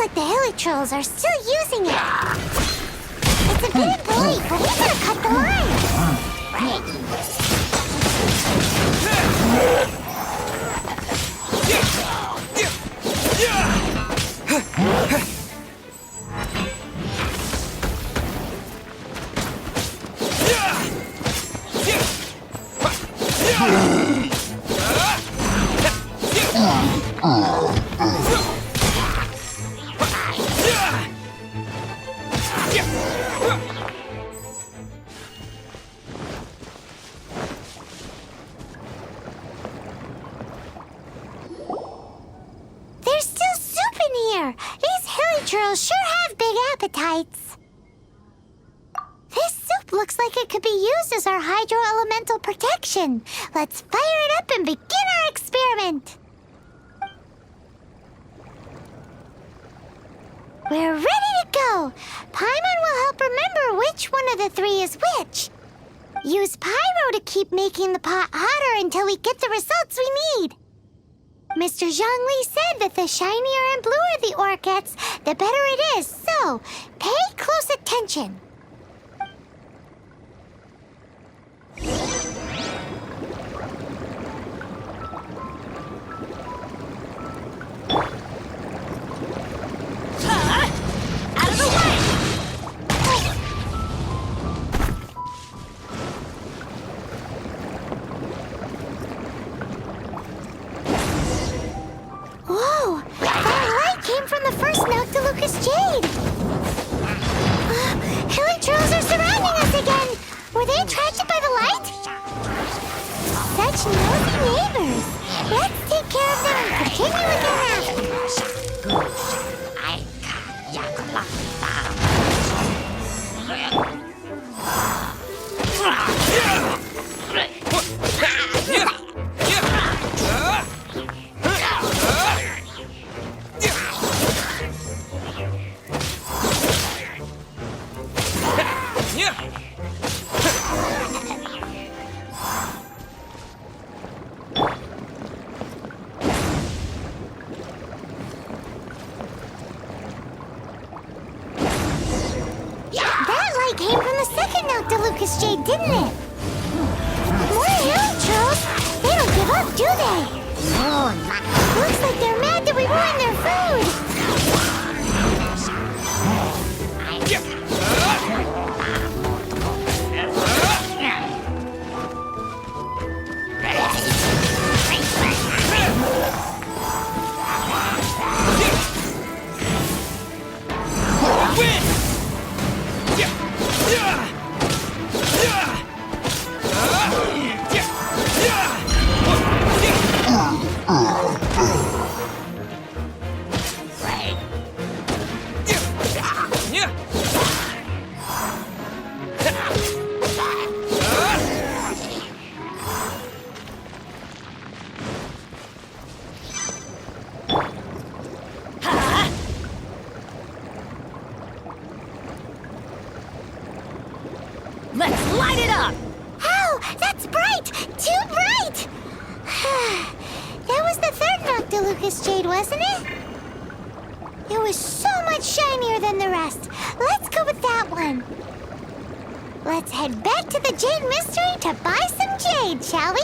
like the hilly trolls are still using it. It's a bit late, but we gotta cut the line. Right. There's still soup in here. These hilly trolls sure have big appetites. This soup looks like it could be used as our hydro-elemental protection. Let's fire it up and begin our experiment. We're ready to go. Paimon will help remember which one of the three is which. Use pyro to keep making the pot hotter until we get the results we need. Mr. Zhongli said that the shinier and bluer the ore gets, the better it is, so pay close attention. Out of the way! Whoa! That light came from the first Noctilucous Jade! Hilly trolls are surrounding us again! Were they attracted by the light? Such nosy neighbors! Let's take care of them and continue with their after. That light came from the second Noctilucous Jade, didn't it? More hilly trolls? They don't give up, do they? Looks like they're mad that we ruined their food. Let's light it up! Oh, that's bright! Too bright! That was the third Noctilucous Jade, wasn't it? It was so much shinier than the rest. Let's go with that one. Let's head back to the Jade Mystery to buy some jade, shall we?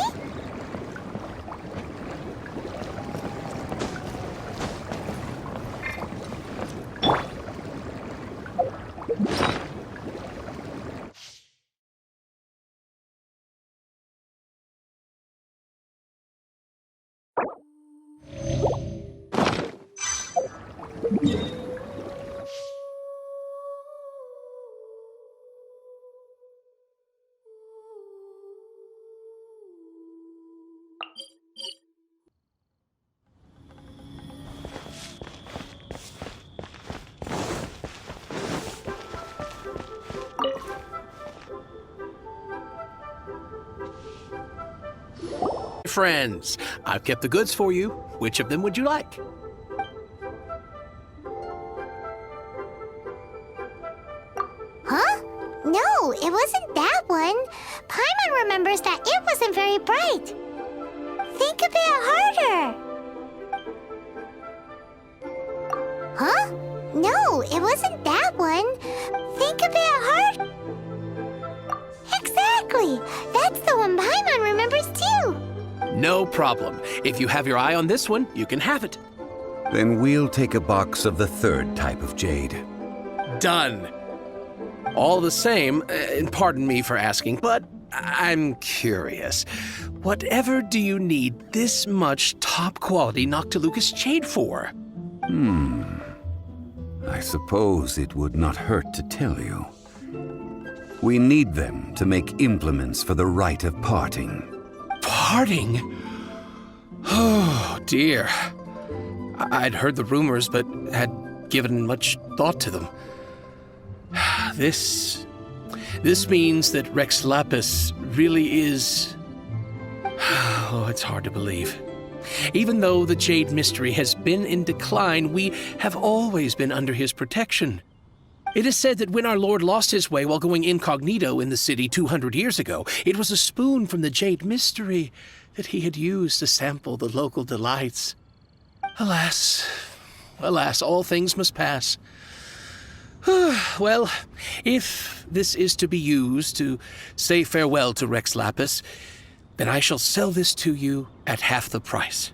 Friends, I've kept the goods for you. Which of them would you like? Huh? No, it wasn't that one. Paimon remembers that it wasn't very bright. Think a bit harder. Huh? No, it wasn't that one. Think a bit hard. Exactly! That's the one Paimon remembers too! No problem. If you have your eye on this one, you can have it. Then we'll take a box of the third type of jade. Done. All the same, and pardon me for asking, but I'm curious. Whatever do you need this much top-quality Noctilucous jade for? I suppose it would not hurt to tell you. We need them to make implements for the rite of parting. Parting? Oh, dear. I'd heard the rumors, but had given much thought to them. This means that Rex Lapis really is... Oh, it's hard to believe. Even though the Jade Mystery has been in decline, we have always been under his protection. It is said that when our Lord lost his way while going incognito in the city 200 years ago, it was a spoon from the Jade Mystery that he had used to sample the local delights. Alas, all things must pass. Well, if this is to be used to say farewell to Rex Lapis, then I shall sell this to you at half the price.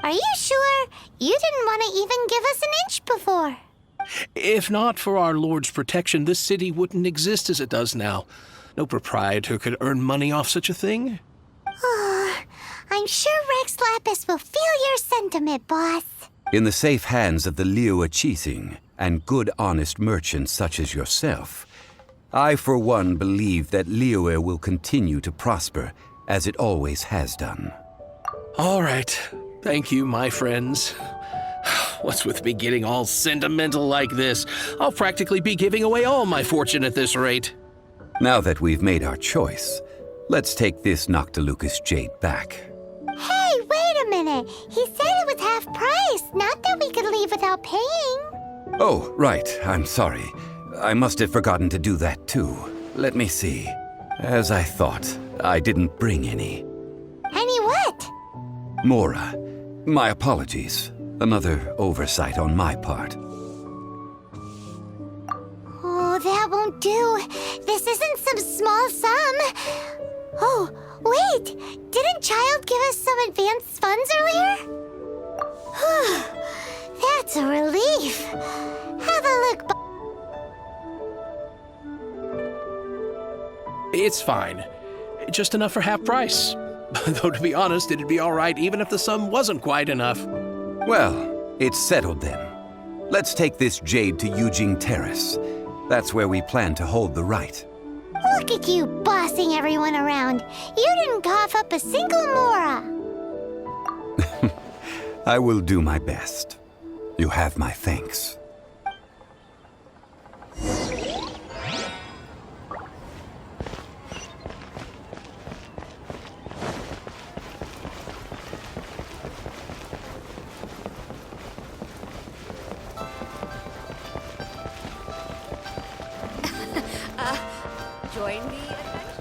Are you sure? You didn't want to even give us an inch before. If not for our Lord's protection, this city wouldn't exist as it does now. No proprietor could earn money off such a thing. I'm sure Rex Lapis will feel your sentiment, boss. In the safe hands of the Liyue Qixing and good honest merchants such as yourself, I for one believe that Liyue will continue to prosper as it always has done. All right. Thank you, my friends. What's with me getting all sentimental like this? I'll practically be giving away all my fortune at this rate. Now that we've made our choice, let's take this Noctilucous jade back. Hey, wait a minute. He said it was half price, not that we could leave without paying. Oh, right. I'm sorry. I must have forgotten to do that too. Let me see. As I thought, I didn't bring any. Any what? Mora, my apologies. Another oversight on my part. Oh, that won't do. This isn't some small sum. Oh, wait. Didn't Child give us some advanced funds earlier? That's a relief. Have a look. It's fine. Just enough for half price. Though, to be honest, it'd be all right even if the sum wasn't quite enough. Well, it's settled then. Let's take this jade to Yujing Terrace. That's where we plan to hold the rite. Look at you bossing everyone around. You didn't cough up a single Mora. I will do my best. You have my thanks. Join the adventure.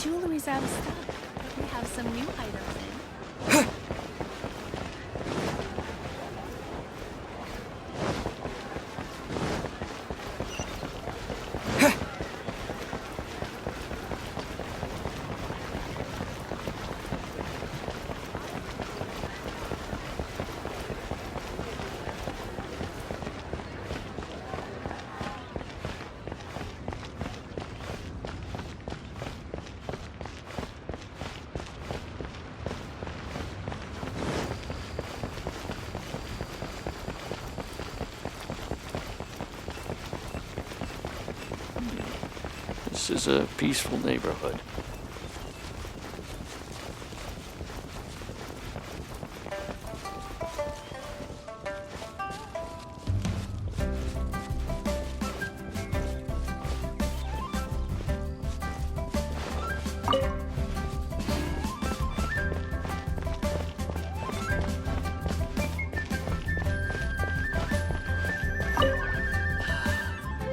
Jewelry's out of stock. We have some new items in. this is a peaceful neighborhood.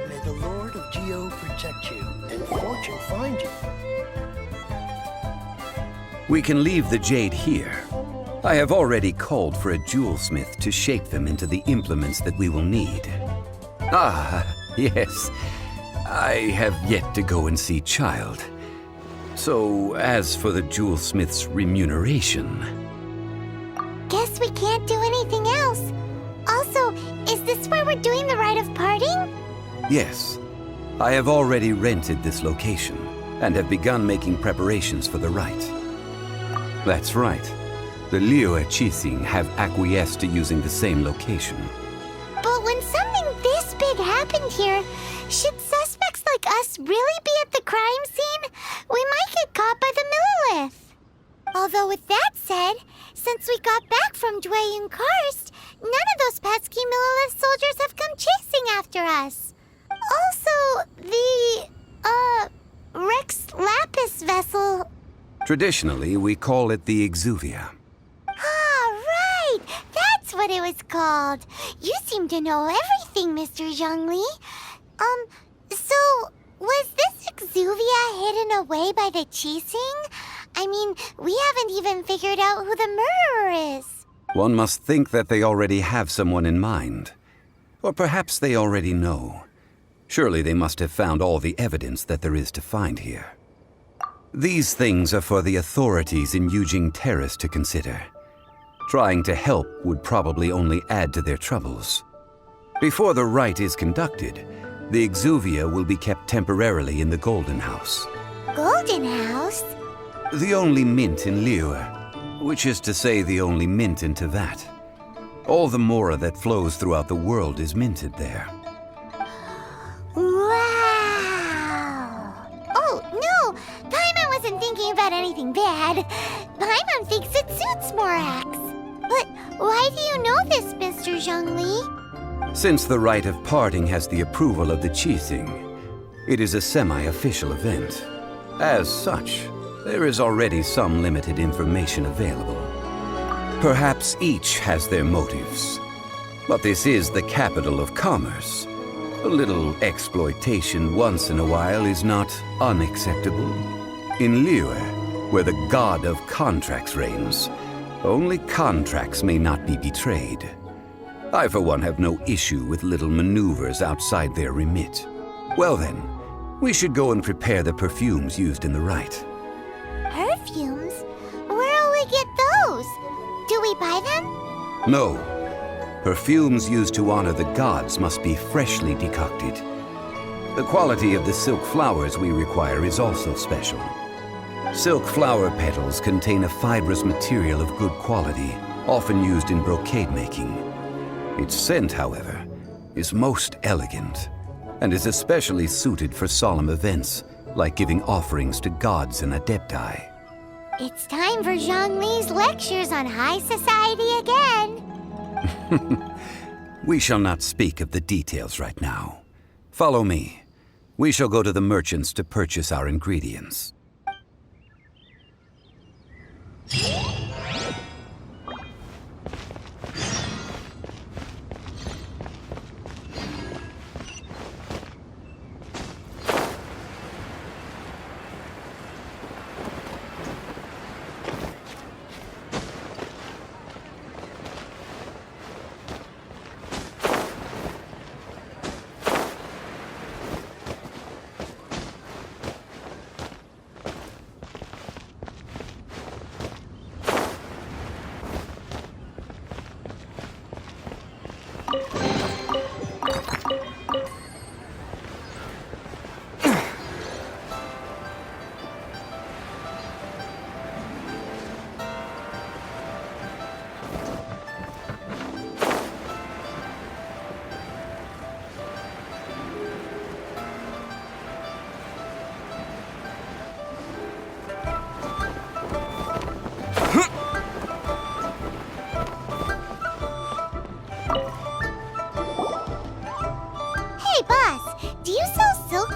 May the Lord of Geo protect you and fortune find you. We can leave the jade here. I have already called for a jewelsmith to shape them into the implements that we will need. Ah, yes. I have yet to go and see Child. So, as for the jewelsmith's remuneration... Guess we can't do anything else. Also, is this where we're doing the rite of parting? Yes. I have already rented this location, and have begun making preparations for the rite. That's right. The Liu Chising have acquiesced to using the same location. But when something this big happened here, should suspects like us really be at the crime scene? We might get caught by the Millilith. Although with that said, since we got back from Dwayne Karst, none of those pesky Millilith soldiers have come chasing after us. Also, the, Rex Lapis vessel... Traditionally, we call it the Exuvia. Ah, right! That's what it was called. You seem to know everything, Mr. Zhongli. So, was this Exuvia hidden away by the Qixing? I mean, we haven't even figured out who the murderer is. One must think that they already have someone in mind. Or perhaps they already know. Surely they must have found all the evidence that there is to find here. These things are for the authorities in Yujing Terrace to consider. Trying to help would probably only add to their troubles. Before the rite is conducted, the Exuvia will be kept temporarily in the Golden House. Golden House? The only mint in Liyue, which is to say the only mint in Tevat. All the mora that flows throughout the world is minted there. Wow! Oh, no! Paimon wasn't thinking about anything bad. Paimon thinks it suits Morax. But why do you know this, Mr. Zhongli? Since the rite of parting has the approval of the Qixing, it is a semi-official event. As such, there is already some limited information available. Perhaps each has their motives. But this is the capital of commerce. A little exploitation once in a while is not unacceptable. In Liyue, where the god of contracts reigns, only contracts may not be betrayed. I, for one, have no issue with little maneuvers outside their remit. Well then, we should go and prepare the perfumes used in the rite. Perfumes? Where'll we get those? Do we buy them? No. Perfumes used to honor the gods must be freshly decocted. The quality of the silk flowers we require is also special. Silk flower petals contain a fibrous material of good quality, often used in brocade making. Its scent, however, is most elegant, and is especially suited for solemn events, like giving offerings to gods and adepti. It's time for Zhongli's lectures on high society again. We shall not speak of the details right now. Follow me. We shall go to the merchants to purchase our ingredients.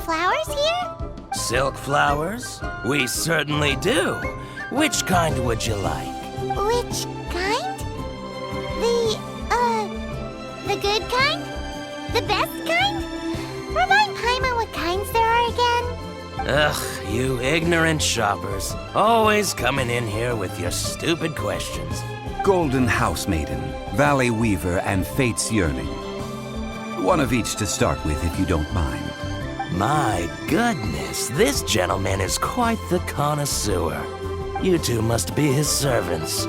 flowers here? Silk flowers? We certainly do. Which kind would you like? Which kind? The good kind? The best kind? Remind Paimon what kinds there are again. Ugh, you ignorant shoppers. Always coming in here with your stupid questions. Golden House Maiden, Valley Weaver, and Fate's Yearning. One of each to start with, if you don't mind. My goodness, this gentleman is quite the connoisseur. You two must be his servants.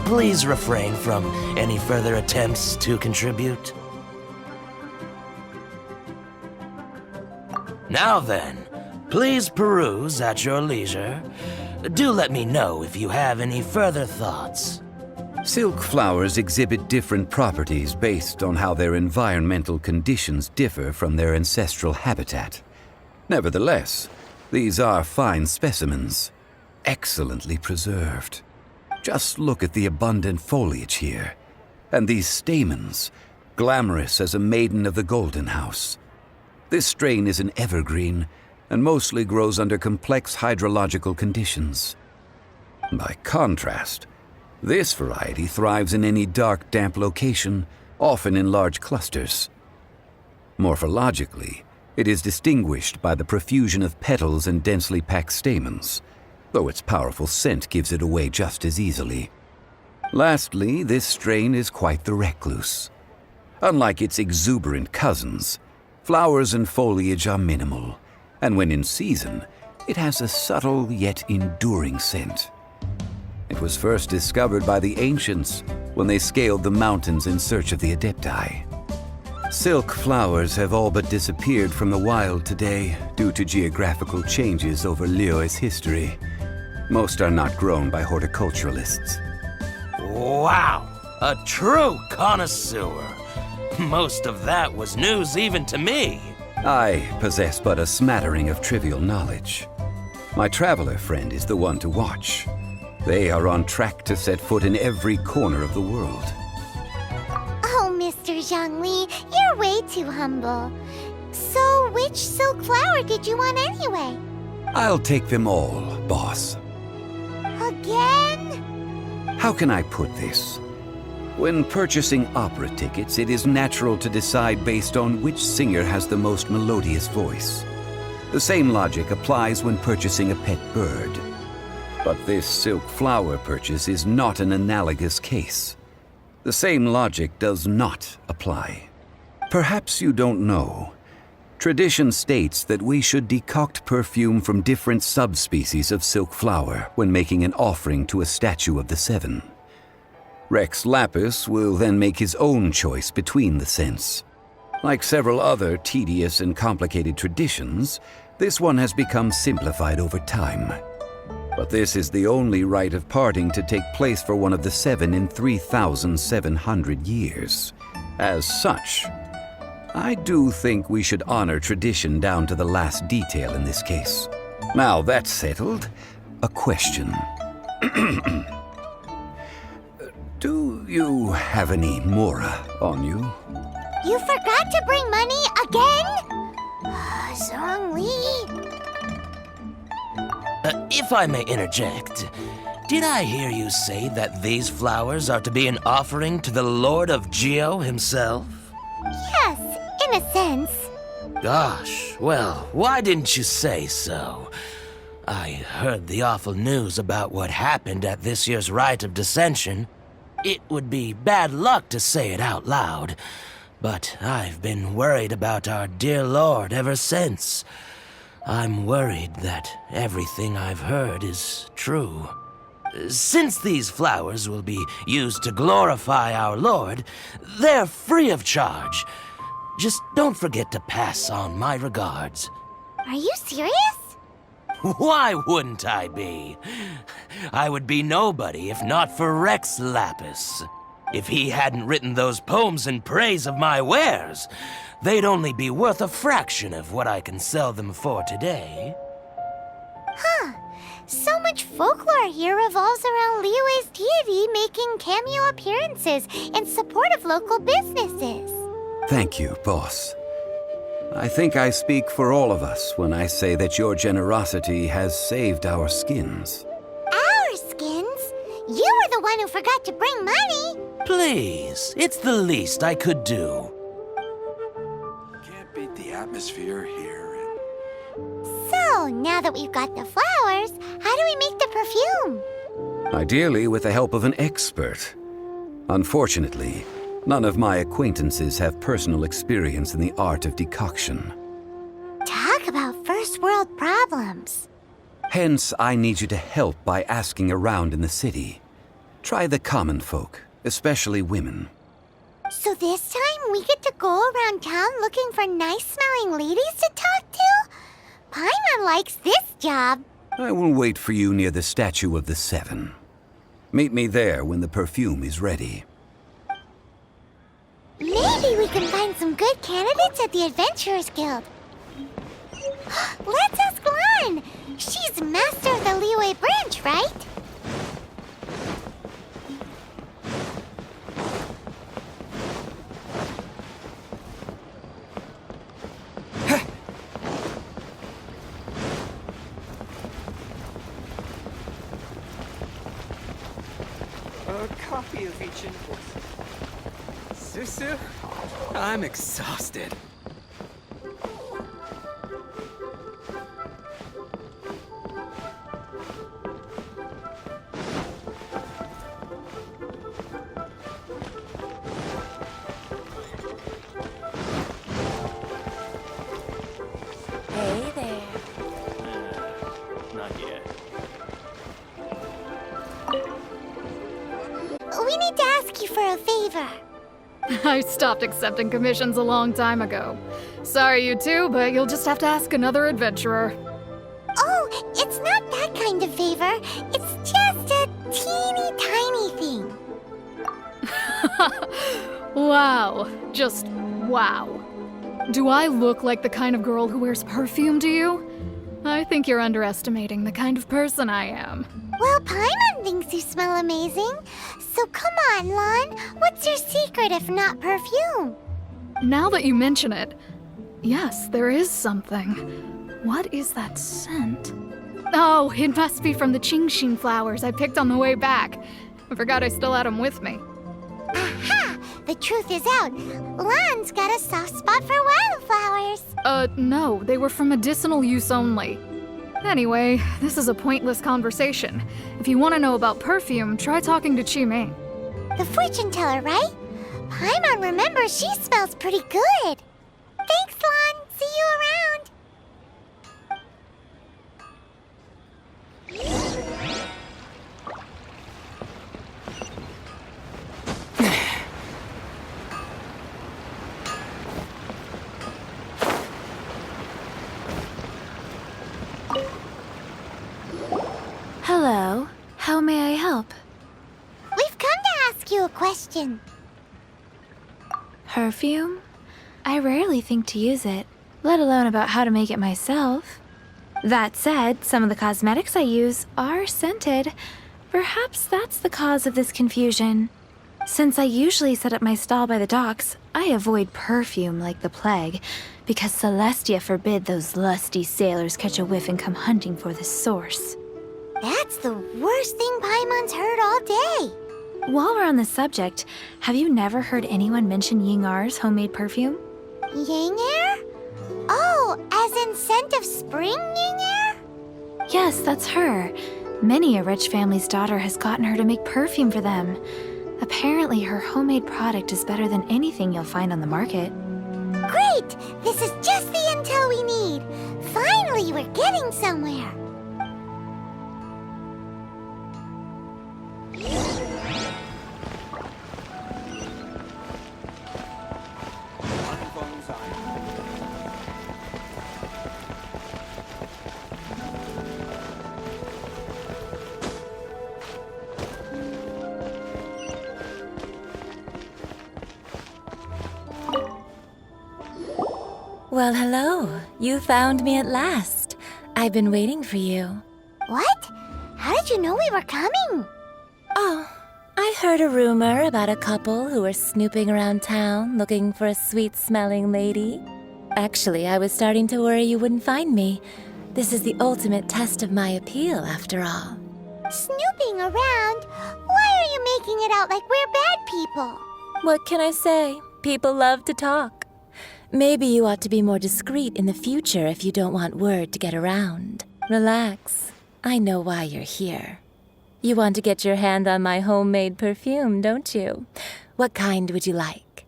Please refrain from any further attempts to contribute. Now then, please peruse at your leisure. Do let me know if you have any further thoughts. Silk flowers exhibit different properties based on how their environmental conditions differ from their ancestral habitat. Nevertheless, these are fine specimens, excellently preserved. Just look at the abundant foliage here, and these stamens, glamorous as a maiden of the Golden House. This strain is an evergreen and mostly grows under complex hydrological conditions. By contrast, this variety thrives in any dark, damp location, often in large clusters. Morphologically, it is distinguished by the profusion of petals and densely packed stamens, though its powerful scent gives it away just as easily. Lastly, this strain is quite the recluse. Unlike its exuberant cousins, flowers and foliage are minimal, and when in season, it has a subtle yet enduring scent. It was first discovered by the ancients when they scaled the mountains in search of the Adepti. Silk flowers have all but disappeared from the wild today due to geographical changes over Liyue's history. Most are not grown by horticulturalists. Wow, a true connoisseur. Most of that was news even to me. I possess but a smattering of trivial knowledge. My traveler friend is the one to watch. They are on track to set foot in every corner of the world. Oh, Mr. Zhongli, you're way too humble. So, which silk flower did you want anyway? I'll take them all, boss. Again? How can I put this? When purchasing opera tickets, it is natural to decide based on which singer has the most melodious voice. The same logic applies when purchasing a pet bird. But this silk flower purchase is not an analogous case. The same logic does not apply. Perhaps you don't know. Tradition states that we should decoct perfume from different subspecies of silk flower when making an offering to a statue of the Seven. Rex Lapis will then make his own choice between the scents. Like several other tedious and complicated traditions, this one has become simplified over time. But this is the only rite of parting to take place for one of the Seven in 3,700 years. As such, I do think we should honor tradition down to the last detail in this case. Now that's settled, a question. Do you have any Mora on you? You forgot to bring money again? Zhongli. If I may interject, did I hear you say that these flowers are to be an offering to the Lord of Geo himself? Yes, in a sense. Gosh, well, why didn't you say so? I heard the awful news about what happened at this year's Rite of Dissension. It would be bad luck to say it out loud, but I've been worried about our dear Lord ever since. I'm worried that everything I've heard is true. Since these flowers will be used to glorify our Lord, they're free of charge. Just don't forget to pass on my regards. Are you serious? Why wouldn't I be? I would be nobody if not for Rex Lapis. If he hadn't written those poems in praise of my wares, they'd only be worth a fraction of what I can sell them for today. Huh. So much folklore here revolves around Liyue's deity making cameo appearances in support of local businesses. Thank you, boss. I think I speak for all of us when I say that your generosity has saved our skins. Our skins? You were the one who forgot to bring money. Please, it's the least I could do. Can't beat the atmosphere here. So, now that we've got the flowers, how do we make the perfume? Ideally with the help of an expert. Unfortunately, none of my acquaintances have personal experience in the art of decoction. Talk about first world problems. Hence, I need you to help by asking around in the city. Try the common folk, especially women. So this time we get to go around town looking for nice-smelling ladies to talk to? Paimon likes this job. I will wait for you near the Statue of the Seven. Meet me there when the perfume is ready. Maybe we can find some good candidates at the Adventurers Guild. Let's ask Lan. She's master of the Liyue branch, right? A copy of each invoice. Susu, I'm exhausted. Hey there. Not yet. We need to ask you for a favor. I stopped accepting commissions a long time ago. Sorry, you two, but you'll just have to ask another adventurer. Oh, it's not that kind of favor. It's just a teeny tiny thing. Wow. Just wow. Do I look like the kind of girl who wears perfume to you? I think you're underestimating the kind of person I am. Well, Paimon thinks you smell amazing. So come on, Lan. What's your secret if not perfume? Now that you mention it, yes, there is something. What is that scent? Oh, it must be from the Genshin flowers I picked on the way back. I forgot I still had them with me. Aha! The truth is out. Lan's got a soft spot for wildflowers. No, they were for medicinal use only. Anyway, this is a pointless conversation. If you want to know about perfume, try talking to Chi-Ming. The fortune teller, right? Paimon remembers she smells pretty good. Thanks, Lan. See you around. Hello. How may I help? We've come to ask you a question. Perfume? I rarely think to use it, let alone about how to make it myself. That said, some of the cosmetics I use are scented. Perhaps that's the cause of this confusion. Since I usually set up my stall by the docks, I avoid perfume like the plague, because Celestia forbid those lusty sailors catch a whiff and come hunting for the source. That's the worst thing Paimon's heard all day. While we're on the subject, have you never heard anyone mention Ying-Ar's homemade perfume? Ying-Er? Oh, as in scent of spring, Ying-Er? Yes, that's her. Many a rich family's daughter has gotten her to make perfume for them. Apparently, her homemade product is better than anything you'll find on the market. Great! This is just the intel we need. Finally, we're getting somewhere. Well, hello. You found me at last. I've been waiting for you. What? How did you know we were coming? Oh, I heard a rumor about a couple who were snooping around town looking for a sweet-smelling lady. Actually, I was starting to worry you wouldn't find me. This is the ultimate test of my appeal, after all. Snooping around? Why are you making it out like we're bad people? What can I say? People love to talk. Maybe you ought to be more discreet in the future if you don't want word to get around. Relax. I know why you're here. You want to get your hand on my homemade perfume, don't you? What kind would you like?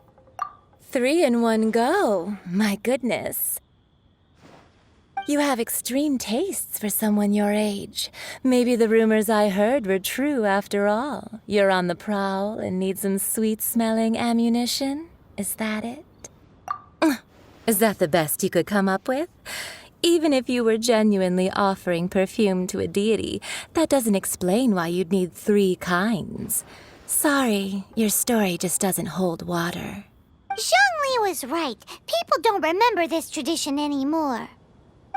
3 in one go. My goodness. You have extreme tastes for someone your age. Maybe the rumors I heard were true after all. You're on the prowl and need some sweet-smelling ammunition? Is that it? Is that the best you could come up with? Even if you were genuinely offering perfume to a deity, that doesn't explain why you'd need 3 kinds. Sorry, your story just doesn't hold water. Zhongli was right. People don't remember this tradition anymore.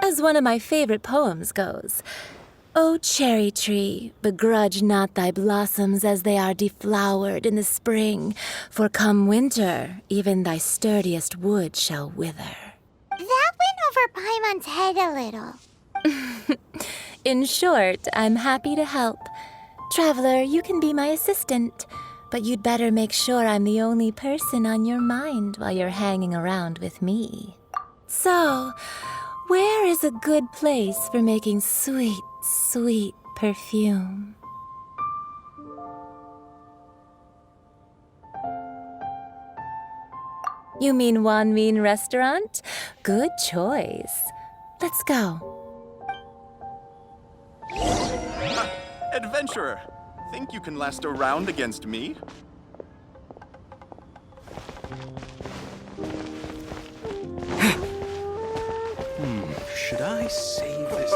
As one of my favorite poems goes, O cherry tree, begrudge not thy blossoms as they are deflowered in the spring, for come winter, even thy sturdiest wood shall wither. That went over Paimon's head a little. In short, I'm happy to help. Traveler, you can be my assistant, but you'd better make sure I'm the only person on your mind while you're hanging around with me. So, where is a good place for making sweet, sweet perfume? You mean Wanmin Restaurant? Good choice. Let's go. Adventurer, think you can last a round against me? Should I save this?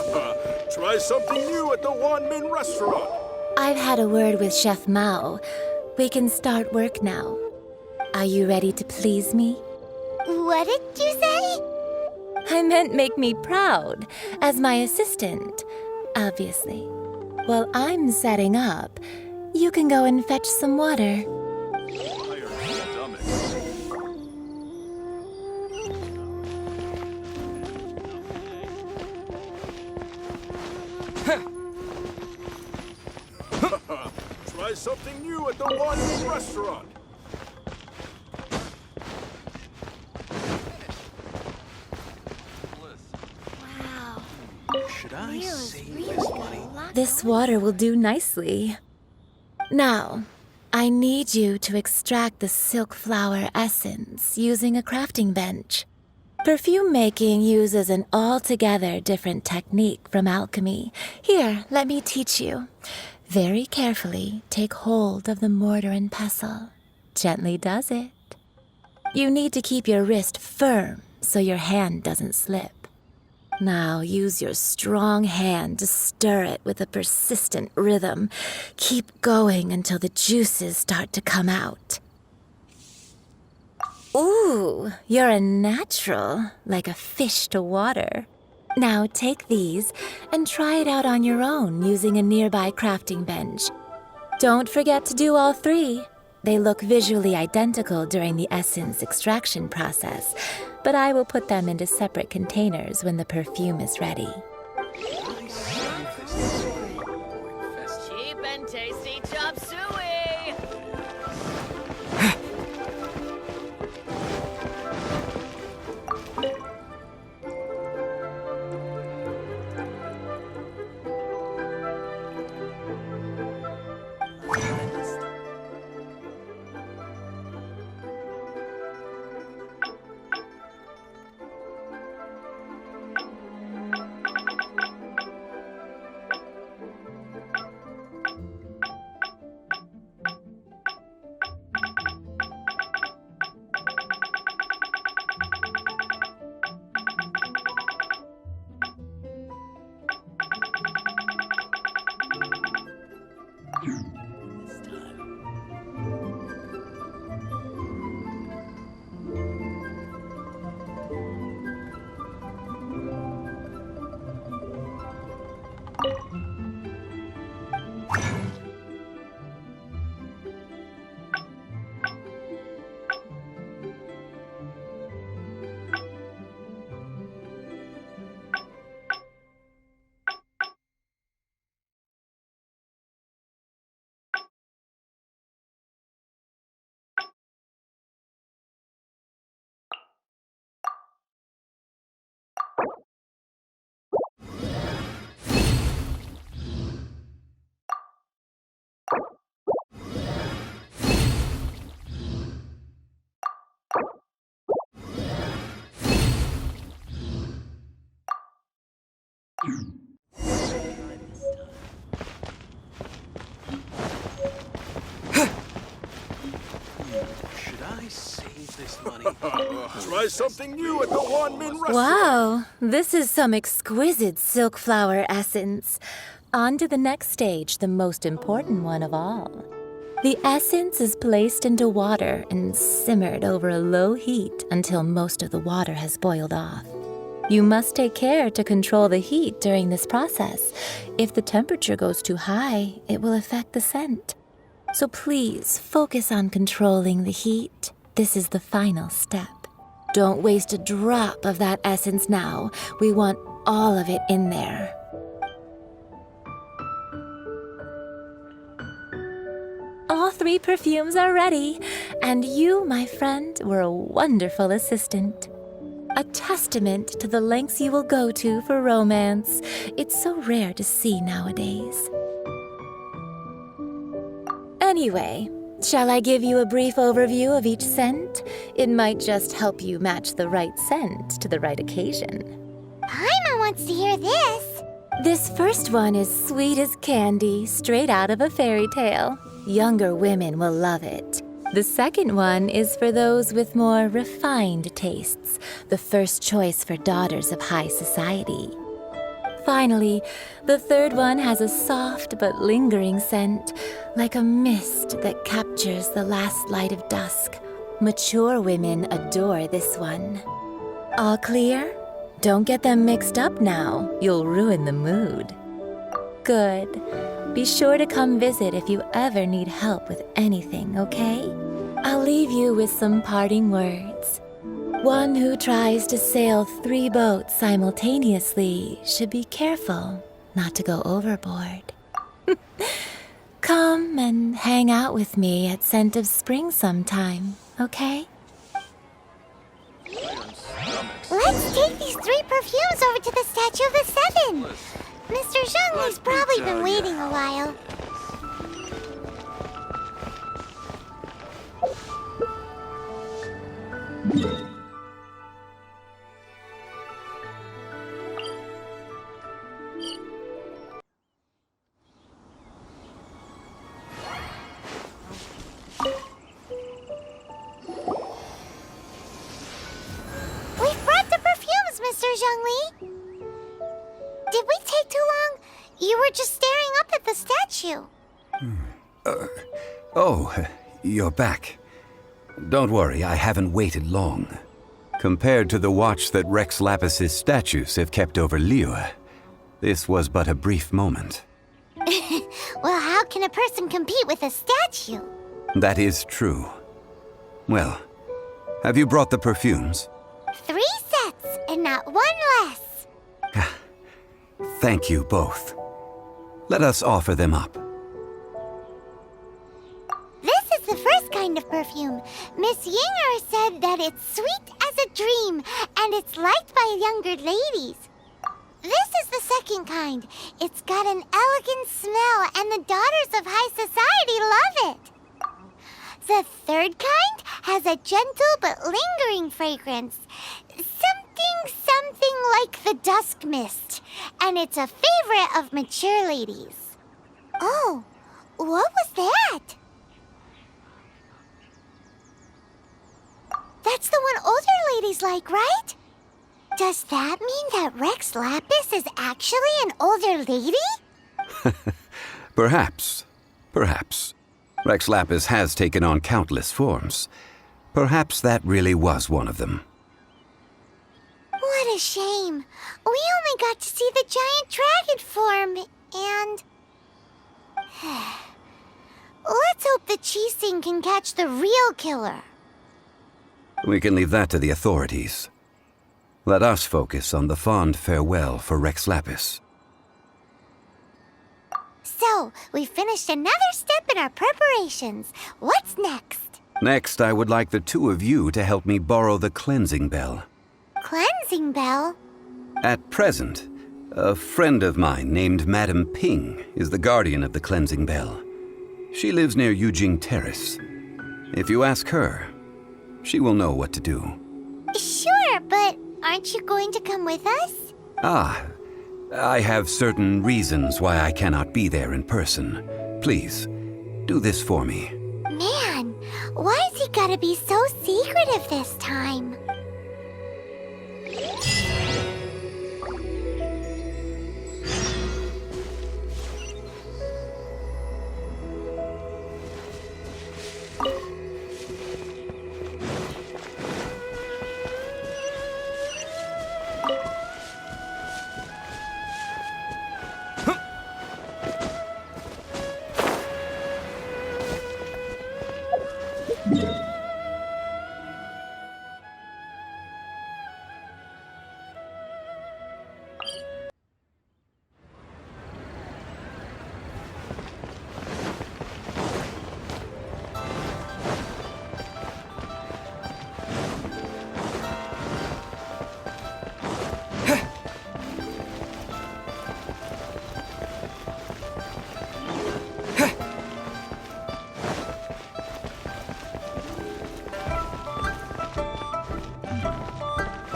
Try something new at the Wanmin Restaurant. I've had a word with Chef Mao. We can start work now. Are you ready to please me? What did you say? I meant make me proud, as my assistant, obviously. While I'm setting up, you can go and fetch some water. Try something new at the Wanmin Restaurant. Should I save this money? This water will do nicely. Now, I need you to extract the silk flower essence using a crafting bench. Perfume making uses an altogether different technique from alchemy. Here, let me teach you. Very carefully, take hold of the mortar and pestle. Gently does it. You need to keep your wrist firm so your hand doesn't slip. Now use your strong hand to stir it with a persistent rhythm. Keep going until the juices start to come out. Ooh, you're a natural, like a fish to water. Now take these and try it out on your own using a nearby crafting bench. Don't forget to do all 3. They look visually identical during the essence extraction process, but I will put them into separate containers when the perfume is ready. Cheap and tasty chop suey! Should I save this money? Try something new at the One-Min restaurant. Wow, this is some exquisite silk flower essence. On to the next stage, the most important one of all. The essence is placed into water and simmered over a low heat until most of the water has boiled off. You must take care to control the heat during this process. If the temperature goes too high, it will affect the scent. So please focus on controlling the heat. This is the final step. Don't waste a drop of that essence now. We want all of it in there. All 3 perfumes are ready, and you, my friend, were a wonderful assistant. A testament to the lengths you will go to for romance. It's so rare to see nowadays. Anyway, shall I give you a brief overview of each scent? It might just help you match the right scent to the right occasion. Paimon wants to hear this. This first one is sweet as candy, straight out of a fairy tale. Younger women will love it. The second one is for those with more refined tastes, the first choice for daughters of high society. Finally, the third one has a soft but lingering scent, like a mist that captures the last light of dusk. Mature women adore this one. All clear? Don't get them mixed up now. You'll ruin the mood. Good. Be sure to come visit if you ever need help with anything, okay? I'll leave you with some parting words. One who tries to sail 3 boats simultaneously should be careful not to go overboard. Come and hang out with me at Scent of Spring sometime, okay? Let's take these 3 perfumes over to the Statue of the Seven. Mr. Zhongli's probably been waiting a while. We've brought the perfumes, Mr. Zhongli. Did we take too long? You were just staring up at the statue. Oh, you're back. Don't worry, I haven't waited long. Compared to the watch that Rex Lapis's statues have kept over Liyue, this was but a brief moment. Well, how can a person compete with a statue? That is true. Well, have you brought the perfumes? 3 sets, and not 1 less. Thank you both. Let us offer them up. This is the first kind of perfume. Miss Yinger said that it's sweet as a dream, and it's liked by younger ladies. This is the second kind. It's got an elegant smell, and the daughters of high society love it. The third kind has a gentle but lingering fragrance. Something like the dusk mist, and it's a favorite of mature ladies. Oh, what was that? That's the one older ladies like, right? Does that mean that Rex Lapis is actually an older lady? Perhaps. Rex Lapis has taken on countless forms. Perhaps that really was one of them. What a shame. We only got to see the giant dragon form, and... Let's hope the Qixing can catch the real killer. We can leave that to the authorities. Let us focus on the fond farewell for Rex Lapis. So, we've finished another step in our preparations. What's next? Next, I would like the 2 of you to help me borrow the cleansing bell. Cleansing bell? At present, a friend of mine named Madame Ping is the guardian of the cleansing bell. She lives near Yujing Terrace. If you ask her, she will know what to do. Sure, but aren't you going to come with us? Ah, I have certain reasons why I cannot be there in person. Please, do this for me. Man, why's he gotta be so secretive this time?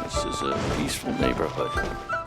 This is a peaceful neighborhood.